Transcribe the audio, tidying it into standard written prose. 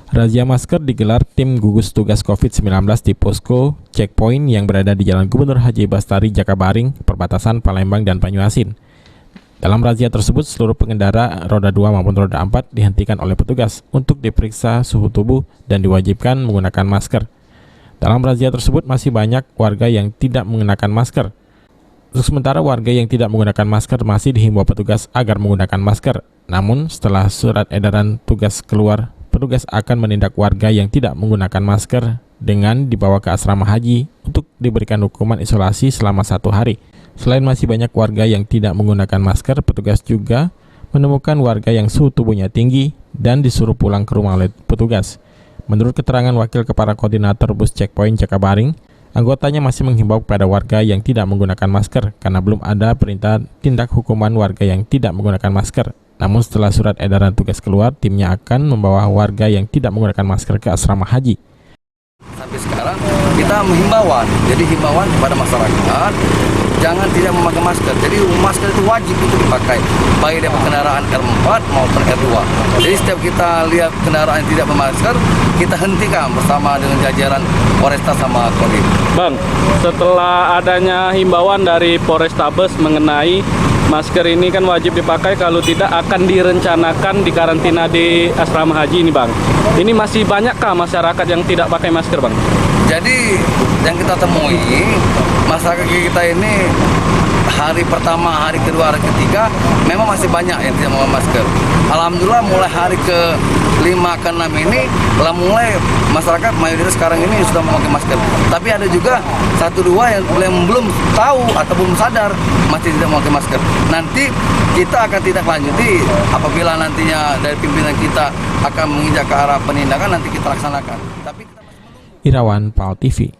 Razia masker digelar tim gugus tugas COVID-19 di posko checkpoint yang berada di Jalan Gubernur Haji Bastari, Jakabaring, perbatasan Palembang dan Banyuasin. Dalam razia tersebut, seluruh pengendara roda 2 maupun roda 4 dihentikan oleh petugas untuk diperiksa suhu tubuh dan diwajibkan menggunakan masker. Dalam razia tersebut masih banyak warga yang tidak mengenakan masker. Untuk sementara, warga yang tidak menggunakan masker masih dihimbau petugas agar menggunakan masker. Namun, setelah surat edaran tugas keluar, petugas akan menindak warga yang tidak menggunakan masker dengan dibawa ke asrama haji untuk diberikan hukuman isolasi selama 1 hari. Selain masih banyak warga yang tidak menggunakan masker, petugas juga menemukan warga yang suhu tubuhnya tinggi dan disuruh pulang ke rumah oleh petugas. Menurut keterangan Wakil Kepala Koordinator Bus Checkpoint Jakabaring, anggotanya masih menghimbau kepada warga yang tidak menggunakan masker karena belum ada perintah tindak hukuman warga yang tidak menggunakan masker. Namun setelah surat edaran tugas keluar, timnya akan membawa warga yang tidak menggunakan masker ke asrama haji. Sampai sekarang kita menghimbauan, jadi himbauan kepada masyarakat jangan tidak memakai masker. Jadi masker itu wajib itu dipakai, baik dari kendaraan R4 maupun R2. Jadi setiap kita lihat kendaraan yang tidak bermasker, kita hentikan bersama dengan jajaran Polresta sama Kodim. Bang, setelah adanya himbauan dari Polrestabes mengenai masker ini kan wajib dipakai, kalau tidak akan direncanakan dikarantina di asrama haji ini, Bang. Ini masih banyakkah masyarakat yang tidak pakai masker, Bang? Jadi yang kita temui, masyarakat kita ini hari pertama, hari kedua, hari ketiga memang masih banyak yang tidak memakai masker. Alhamdulillah mulai hari ke-5 ke-6 ini mulai masyarakat mayoritas sekarang ini sudah memakai masker. Tapi ada juga 1-2 yang belum tahu atau belum sadar masih tidak memakai masker. Nanti kita akan tindak lanjuti apabila nantinya dari pimpinan kita akan menginjak ke arah penindakan, nanti kita laksanakan. Tapi kita masih menunggu. Irawan, PAL TV.